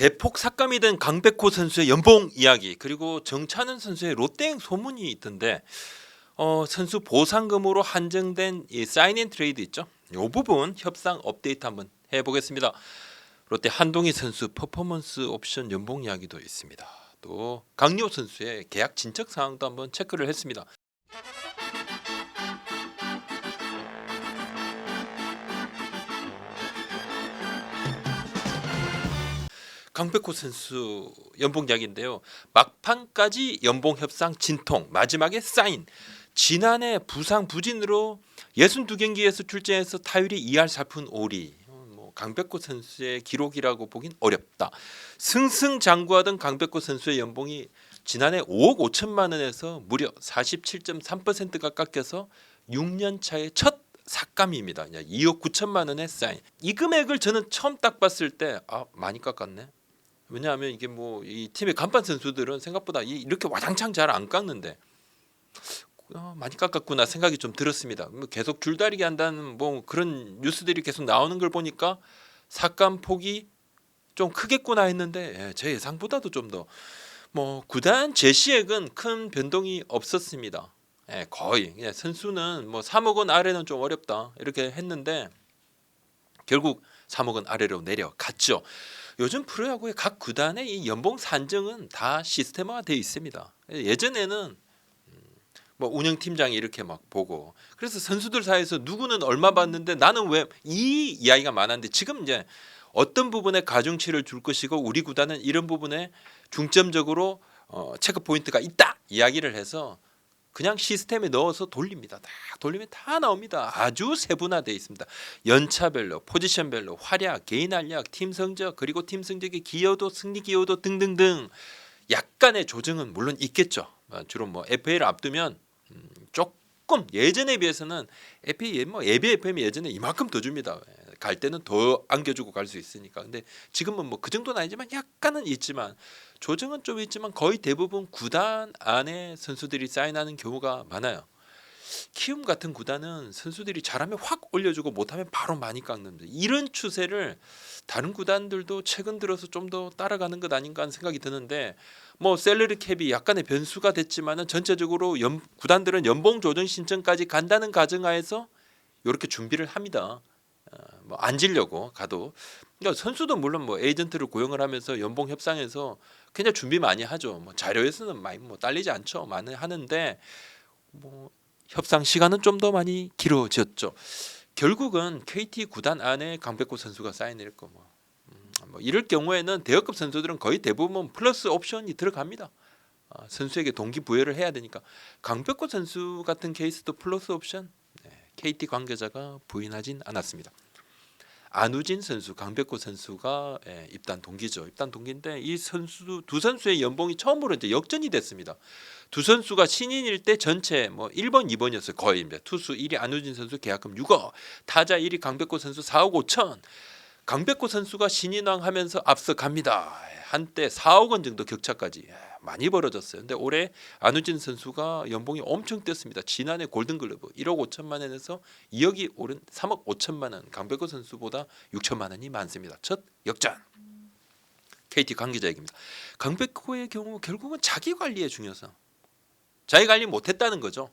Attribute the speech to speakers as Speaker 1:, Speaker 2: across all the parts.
Speaker 1: 대폭 삭감이 된 강백호 선수의 연봉 이야기, 그리고 정찬은 선수의 롯데행 소문이 있던데 선수 보상금으로 한정된 이 사인 앤 트레이드 있죠. 이 부분 협상 업데이트 한번 해보겠습니다. 롯데 한동희 선수 퍼포먼스 옵션 연봉 이야기도 있습니다. 또 강리호 선수의 계약 진척 상황도 한번 체크를 했습니다. 강백호 선수 연봉 이야기인데요. 막판까지 연봉 협상 진통, 마지막에 사인. 지난해 부상 부진으로 62경기에서 출전해서 타율이 2할 4푼 5리. 강백호 선수의 기록이라고 보긴 어렵다. 승승장구하던 강백호 선수의 연봉이 지난해 5억 5천만 원에서 무려 47.3%가 깎여서 6년 차의 첫 삭감입니다. 2억 9천만 원의 사인. 이 금액을 저는 처음 딱 봤을 때 많이 깎았네. 왜냐하면 이게 뭐 이 팀의 간판 선수들은 생각보다 이렇게 와장창 잘 안 깎는데 많이 깎았구나 생각이 좀 들었습니다. 뭐 계속 줄다리기 한다는 뭐 그런 뉴스들이 계속 나오는 걸 보니까 삭감 폭이 좀 크겠구나 했는데 제 예상보다도 좀 더 뭐 구단 제시액은 큰 변동이 없었습니다. 거의 선수는 뭐 3억 원 아래는 좀 어렵다 이렇게 했는데 결국 3억 원 아래로 내려갔죠. 요즘 프로야구의 각 구단의 이 연봉 산정은 다 시스템화가 되어 있습니다. 예전에는 뭐 운영팀장이 이렇게 막 보고 그래서 선수들 사이에서 누구는 얼마 받는데 나는 왜 이 이야기가 많았는데 지금 이제 어떤 부분에 가중치를 줄 것이고 우리 구단은 이런 부분에 중점적으로 체크 포인트가 있다 이야기를 해서 그냥 시스템에 넣어서 돌립니다. 딱 돌리면 다 나옵니다. 아주 세분화되어 있습니다. 연차별로, 포지션별로, 활약, 개인 활약, 팀 성적, 그리고 팀 성적의 기여도, 승리 기여도 등등등 약간의 조정은 물론 있겠죠. 주로 뭐 FA를 앞두면 조금 예전에 비해서는 FA 뭐 예비 FM이 예전에 이만큼 더 줍니다. 갈 때는 더 안겨주고 갈 수 있으니까. 근데 지금은 뭐 그 정도는 아니지만 약간은 있지만 조정은 좀 있지만 거의 대부분 구단 안에 선수들이 사인하는 경우가 많아요. 키움 같은 구단은 선수들이 잘하면 확 올려주고 못하면 바로 많이 깎는데 이런 추세를 다른 구단들도 최근 들어서 좀 더 따라가는 것 아닌가 하는 생각이 드는데 뭐 셀러리 캡이 약간의 변수가 됐지만은 전체적으로 구단들은 연봉 조정 신청까지 간다는 가정하에서 이렇게 준비를 합니다. 뭐 안 지려고 가도 그러니까 선수도 물론 뭐 에이전트를 고용을 하면서 연봉 협상에서 그냥 준비 많이 하죠. 뭐 자료에서는 많이 뭐 딸리지 않죠. 많이 하는데 뭐 협상 시간은 좀 더 많이 길어졌죠. 결국은 KT 구단 안에 강백호 선수가 사인할 거 뭐 이럴 경우에는 대여급 선수들은 거의 대부분 플러스 옵션이 들어갑니다. 선수에게 동기부여를 해야 되니까 강백호 선수 같은 케이스도 플러스 옵션 KT 관계자가 부인하진 않았습니다. 안우진 선수, 강백호 선수가 입단 동기죠. 입단 동기인데 이 선수 두 선수의 연봉이 처음으로 이제 역전이 됐습니다. 두 선수가 신인일 때 전체 뭐 1번, 2번이었어요. 거의입니다. 투수 1위 안우진 선수 계약금 6억, 타자 1위 강백호 선수 4억 5천. 강백호 선수가 신인왕 하면서 앞서갑니다. 한때 4억 원 정도 격차까지 많이 벌어졌어요. 근데 올해 안우진 선수가 연봉이 엄청 뛰었습니다. 지난해 골든글러브 1억 5천만 원에서 2억이 오른 3억 5천만 원. 강백호 선수보다 6천만 원이 많습니다. 첫 역전. KT 관계자 얘기입니다. 강백호의 경우 결국은 자기 관리의 중요성. 자기 관리 못했다는 거죠.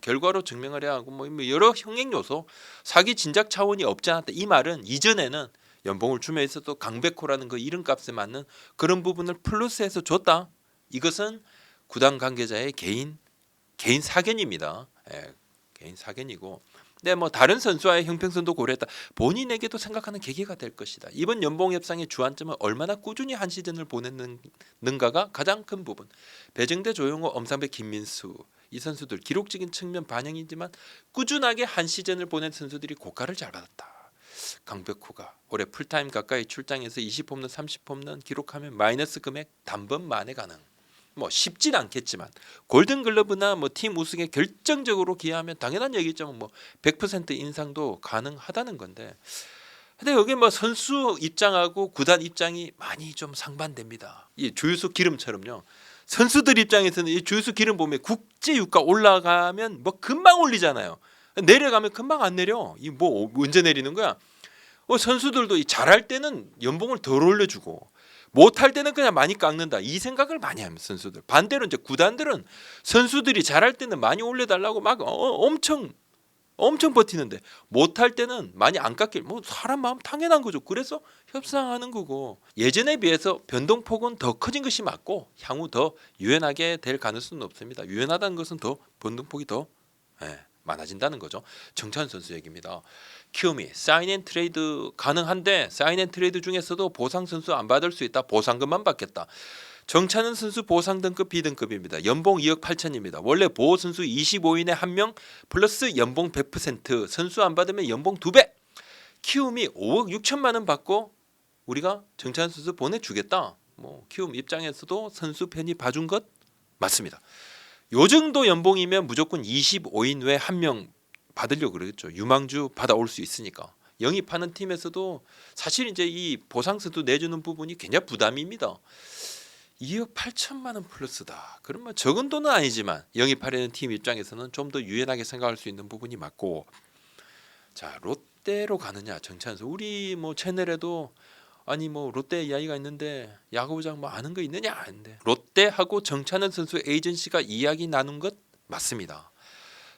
Speaker 1: 결과로 증명하려 하고 뭐 여러 형행 요소, 사기 진작 차원이 없지 않았다. 이 말은 이전에는 연봉을 주면서도 강백호라는 그 이름값에 맞는 그런 부분을 플러스해서 줬다. 이것은 구단 관계자의 개인 사견입니다. 개인 사견이고. 근데 뭐 다른 선수와의 형평성도 고려했다. 본인에게도 생각하는 계기가 될 것이다. 이번 연봉 협상의 주안점은 얼마나 꾸준히 한 시즌을 보냈는가가 가장 큰 부분. 배정대, 조용호, 엄상백, 김민수 이 선수들 기록적인 측면 반영이지만 꾸준하게 한 시즌을 보낸 선수들이 고가를 잘 받았다. 강백호가 올해 풀타임 가까이 출장해서 20홈런 30홈런 기록하면 마이너스 금액 단번 만에 가능. 뭐 쉽진 않겠지만 골든글러브나 뭐 팀 우승에 결정적으로 기여하면 당연한 얘기죠. 뭐 100% 인상도 가능하다는 건데. 근데 여기 뭐 선수 입장하고 구단 입장이 많이 좀 상반됩니다. 이 주유소 기름처럼요. 선수들 입장에서는 이 주유소 기름 보면 국제 유가 올라가면 뭐 금방 올리잖아요. 내려가면 금방 안 내려. 이 뭐 언제 내리는 거야? 선수들도 잘할 때는 연봉을 덜 올려주고 못할 때는 그냥 많이 깎는다 이 생각을 많이 하면 선수들. 반대로 이제 구단들은 선수들이 잘할 때는 많이 올려달라고 막 엄청 버티는데 못할 때는 많이 안 깎일 뭐 사람 마음 당연한 거죠. 그래서 협상하는 거고 예전에 비해서 변동폭은 더 커진 것이 맞고 향후 더 유연하게 될 가능성은 없습니다. 유연하다는 것은 더 변동폭이 더 많아진다는 거죠. 정찬 선수 얘기입니다. 키움이 사인앤트레이드 가능한데 사인앤트레이드 중에서도 보상 선수 안 받을 수 있다. 보상금만 받겠다. 정찬은 선수 보상 등급 B등급입니다. 연봉 2억 8천입니다. 원래 보호 선수 25인에 1명 플러스 연봉 100% 선수 안 받으면 연봉 2배. 키움이 5억 6천만 원 받고 우리가 정찬은 선수 보내주겠다. 뭐 키움 입장에서도 선수 편이 봐준 것 맞습니다. 요 정도 연봉이면 무조건 25인 외 1명 받으려고 그러겠죠. 유망주 받아올 수 있으니까. 영입하는 팀에서도 사실 이제 이 보상 선수 내주는 부분이 굉장히 부담입니다. 2억 8천만 원 플러스다. 그러면 적은 돈은 아니지만 영입하려는 팀 입장에서는 좀 더 유연하게 생각할 수 있는 부분이 맞고 자 롯데로 가느냐 정찬수 우리 뭐 채널에도 아니 뭐 롯데 이야기가 있는데 야구부장 뭐 아는 거 있느냐 했는데 롯데하고 정찬은 선수 에이전시가 이야기 나눈 것 맞습니다.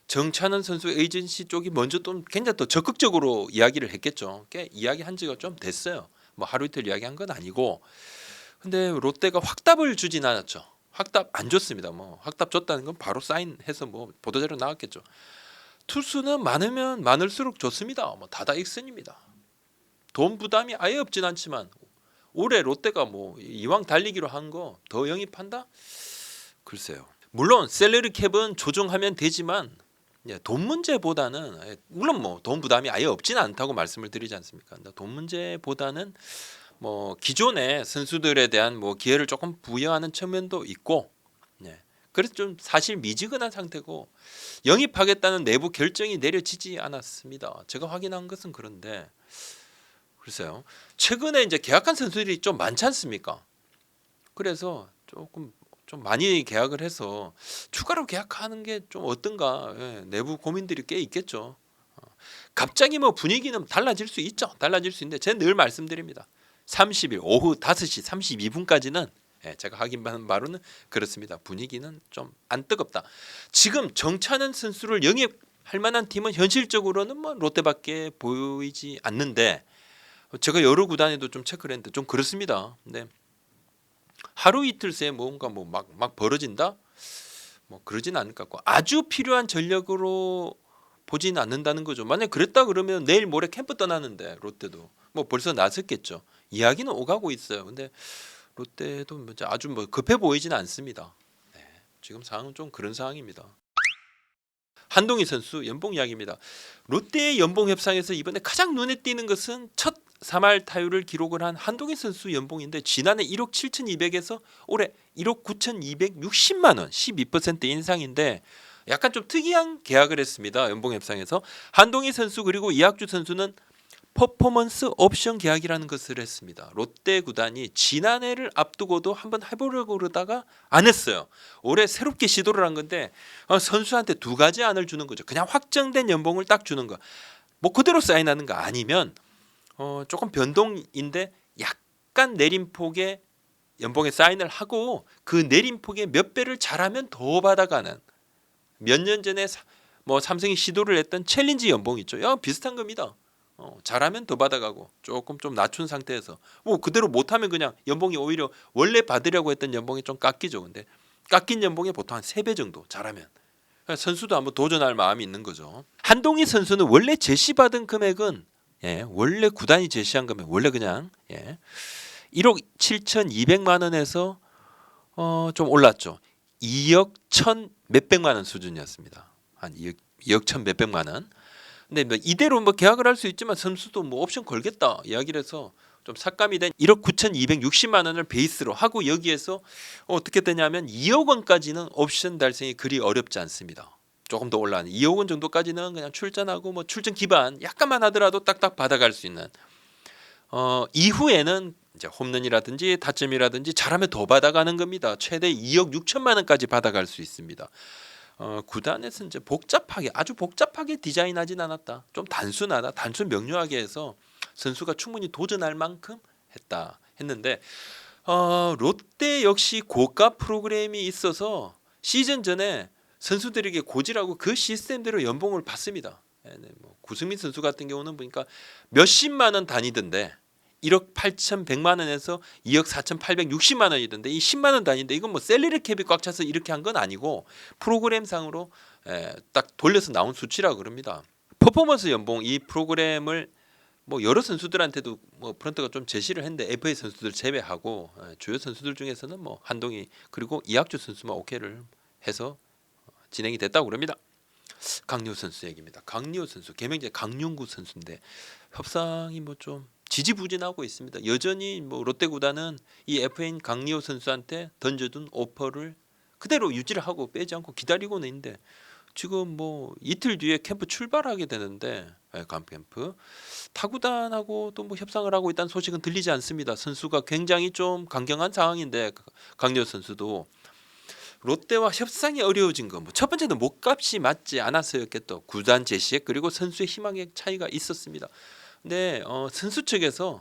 Speaker 1: 정찬은 선수 에이전시 쪽이 먼저 좀 굉장히 더 적극적으로 이야기를 했겠죠. 꽤 이야기한 지가 좀 됐어요. 뭐 하루 이틀 이야기한 건 아니고 근데 롯데가 확답을 주진 않았죠. 확답 안 줬습니다. 뭐 확답 줬다는 건 바로 사인해서 뭐 보도자료 나왔겠죠. 투수는 많으면 많을수록 좋습니다. 뭐 다다익선입니다. 돈 부담이 아예 없진 않지만 올해 롯데가 뭐 이왕 달리기로 한 거 더 영입한다? 글쎄요. 물론 셀러리 캡은 조정하면 되지만 돈 문제보다는 물론 뭐 돈 부담이 아예 없지는 않다고 말씀을 드리지 않습니까? 돈 문제보다는 뭐 기존의 선수들에 대한 뭐 기회를 조금 부여하는 측면도 있고, 그래서 좀 사실 미지근한 상태고 영입하겠다는 내부 결정이 내려지지 않았습니다. 제가 확인한 것은 그런데 글쎄요. 최근에 이제 계약한 선수들이 좀 많지 않습니까? 그래서 조금 좀 많이 계약을 해서 추가로 계약하는 게 좀 어떤가 내부 고민들이 꽤 있겠죠. 갑자기 뭐 분위기는 달라질 수 있죠. 달라질 수 있는데 제가 늘 말씀드립니다. 30일 오후 5시 32분까지는 제가 확인받은 바로는 그렇습니다. 분위기는 좀 안 뜨겁다. 지금 정찬은 선수를 영입할 만한 팀은 현실적으로는 뭐 롯데밖에 보이지 않는데 제가 여러 구단에도 좀 체크를 했는데 좀 그렇습니다. 근데 하루 이틀 새에 뭔가 뭐 막 벌어진다? 뭐 그러진 않을 것 같고 아주 필요한 전력으로 보진 않는다는 거죠. 만약 그랬다 그러면 내일 모레 캠프 떠나는데 롯데도 뭐 벌써 나섰겠죠. 이야기는 오가고 있어요. 근데 롯데도 아주 뭐 급해 보이지는 않습니다. 지금 상황은 좀 그런 상황입니다. 한동희 선수 연봉 이야기입니다. 롯데의 연봉 협상에서 이번에 가장 눈에 띄는 것은 첫 3할 타율을 기록을 한 한동희 선수 연봉인데 지난해 1억 7,200에서 올해 1억 9,260만 원 12% 인상인데 약간 좀 특이한 계약을 했습니다. 연봉 협상에서 한동희 선수 그리고 이학주 선수는 퍼포먼스 옵션 계약이라는 것을 했습니다. 롯데 구단이 지난해를 앞두고도 한번 해보려고 그러다가 안 했어요. 올해 새롭게 시도를 한 건데 선수한테 두 가지 안을 주는 거죠. 그냥 확정된 연봉을 딱 주는 거. 뭐 그대로 사인하는 거 아니면 조금 변동인데 약간 내림폭의 연봉에 사인을 하고 그 내림폭의 몇 배를 잘하면 더 받아가는 몇 년 전에 뭐 삼성이 시도를 했던 챌린지 연봉 있죠. 비슷한 겁니다. 잘하면 더 받아가고 조금 좀 낮춘 상태에서 뭐 그대로 못하면 그냥 연봉이 오히려 원래 받으려고 했던 연봉이 좀 깎이죠. 근데 깎인 연봉이 보통 한 3배 정도 잘하면 선수도 한번 도전할 마음이 있는 거죠. 한동희 선수는 원래 제시받은 금액은 원래 구단이 제시한 금액 원래 그냥 1억 7,200만 원에서 좀 올랐죠. 2억 1,000 몇백만 원 수준이었습니다. 한 2억 1,000 몇백만 원. 근데 뭐 이대로 뭐 계약을 할 수 있지만 선수도 뭐 옵션 걸겠다 이야기를 해서 좀 삭감이 된 1억 9,260만 원을 베이스로 하고 여기에서 어떻게 되냐면 2억 원까지는 옵션 달성이 그리 어렵지 않습니다. 조금 더 올라가는 2억 원 정도까지는 그냥 출전하고 뭐 출전 기반 약간만 하더라도 딱딱 받아갈 수 있는 이후에는 이제 홈런이라든지 타점이라든지 잘하면 더 받아가는 겁니다. 최대 2억 6천만 원까지 받아갈 수 있습니다. 구단에서 이제 아주 복잡하게 디자인하진 않았다. 좀 단순하다. 단순 명료하게 해서 선수가 충분히 도전할 만큼 했는데 롯데 역시 고가 프로그램이 있어서 시즌 전에 선수들에게 고지라고 그 시스템대로 연봉을 받습니다. 뭐 구승민 선수 같은 경우는 보니까 몇십만 원 단위던데 1억 8,100만 원에서 2억 4,860만 원이던데 이 10만 원 단위인데 이건 뭐 셀러리 캡이 꽉 차서 이렇게 한 건 아니고 프로그램상으로 딱 돌려서 나온 수치라고 그럽니다. 퍼포먼스 연봉 이 프로그램을 뭐 여러 선수들한테도 뭐 프런트가 좀 제시를 했는데 FA 선수들 제외하고 주요 선수들 중에서는 뭐 한동희 그리고 이학주 선수만 오케이를 해서 진행이 됐다고 그럽니다. 강리호 선수 얘기입니다. 강리호 선수 개명제 강용구 선수인데 협상이 뭐 좀 지지부진하고 있습니다. 여전히 뭐 롯데 구단은 이 FA인 강리호 선수한테 던져둔 오퍼를 그대로 유지를 하고 빼지 않고 기다리고는 있는데 지금 뭐 이틀 뒤에 캠프 출발하게 되는데 캠프 타구단하고 또 뭐 협상을 하고 있다는 소식은 들리지 않습니다. 선수가 굉장히 좀 강경한 상황인데 강리호 선수도 롯데와 협상이 어려워진 건 뭐 첫 번째는 몸값이 맞지 않아서였겠죠. 구단 제시액 그리고 선수의 희망의 차이가 있었습니다. 근데 선수 측에서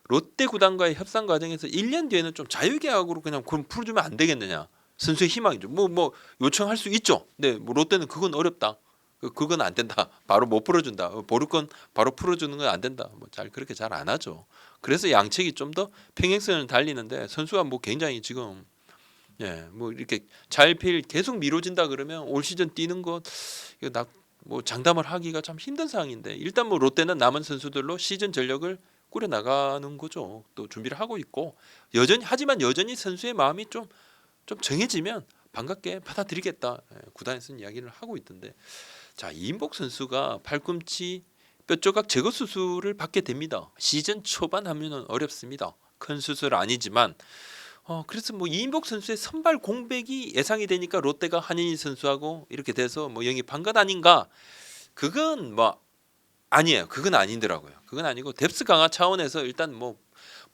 Speaker 1: 롯데 구단과의 협상 과정에서 1년 뒤에는 좀 자유계약으로 그냥 그럼 풀어주면 안 되겠느냐. 선수의 희망이죠. 뭐 요청할 수 있죠. 근데 뭐 롯데는 그건 어렵다. 그건 안 된다. 바로 못 풀어준다. 보루건 바로 풀어주는 건 안 된다. 뭐 그렇게 잘 안 하죠. 그래서 양측이 좀 더 평행선을 달리는데 선수가 뭐 굉장히 지금 뭐 이렇게 자일필 계속 미뤄진다 그러면 올 시즌 뛰는 것 이거 뭐 장담을 하기가 참 힘든 상황인데 일단 뭐 롯데는 남은 선수들로 시즌 전력을 꾸려 나가는 거죠. 또 준비를 하고 있고 하지만 여전히 선수의 마음이 좀 정해지면 반갑게 받아들이겠다. 구단에서는 이야기를 하고 있던데 자 이인복 선수가 팔꿈치 뼈조각 제거 수술을 받게 됩니다. 시즌 초반 하면은 어렵습니다. 큰 수술 아니지만 그래서 뭐 이인복 선수의 선발 공백이 예상이 되니까 롯데가 한인희 선수하고 이렇게 돼서 뭐 영입한 것 아닌가? 그건 뭐 아니에요. 그건 아니더라고요. 그건 아니고 뎁스 강화 차원에서 일단 뭐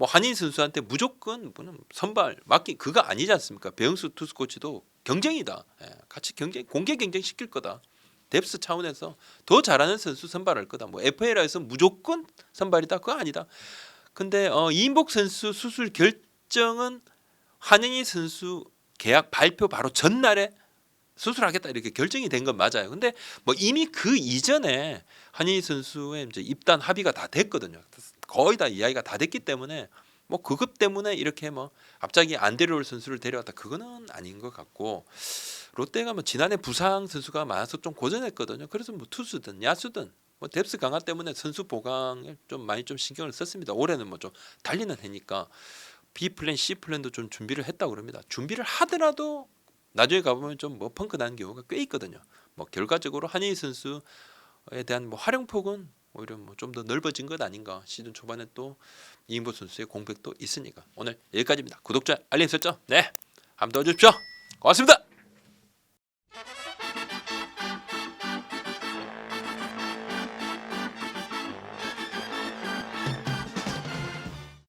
Speaker 1: 한인희 선수한테 무조건 선발 맡기 그거 아니지 않습니까? 배영수 투수 코치도 경쟁이다. 같이 공개 경쟁 시킬 거다. 뎁스 차원에서 더 잘하는 선수 선발할 거다. 뭐 FA라서 무조건 선발이다. 그거 아니다. 근데 이인복 선수 수술 결정은 한인희 선수 계약 발표 바로 전날에 수술하겠다 이렇게 결정이 된 건 맞아요. 근데 뭐 이미 그 이전에 한인희 선수의 이제 입단 합의가 다 됐거든요. 거의 다 이야기가 다 됐기 때문에 뭐 그것 때문에 이렇게 뭐 갑자기 안 데려올 선수를 데려왔다 그거는 아닌 것 같고 롯데가 뭐 지난해 부상 선수가 많아서 좀 고전했거든요. 그래서 뭐 투수든 야수든 뭐 뎁스 강화 때문에 선수 보강에 좀 많이 좀 신경을 썼습니다. 올해는 뭐 좀 달리는 해니까 B 플랜, C 플랜도 좀 준비를 했다고 그럽니다. 준비를 하더라도 나중에 가보면 좀 뭐 펑크 나는 경우가 꽤 있거든요. 뭐 결과적으로 한희희 선수에 대한 뭐 활용폭은 오히려 뭐 좀 더 넓어진 것 아닌가. 시즌 초반에 또 이인보 선수의 공백도 있으니까 오늘 여기까지입니다. 구독자 알림 설정 한번 더 해주십시오. 고맙습니다.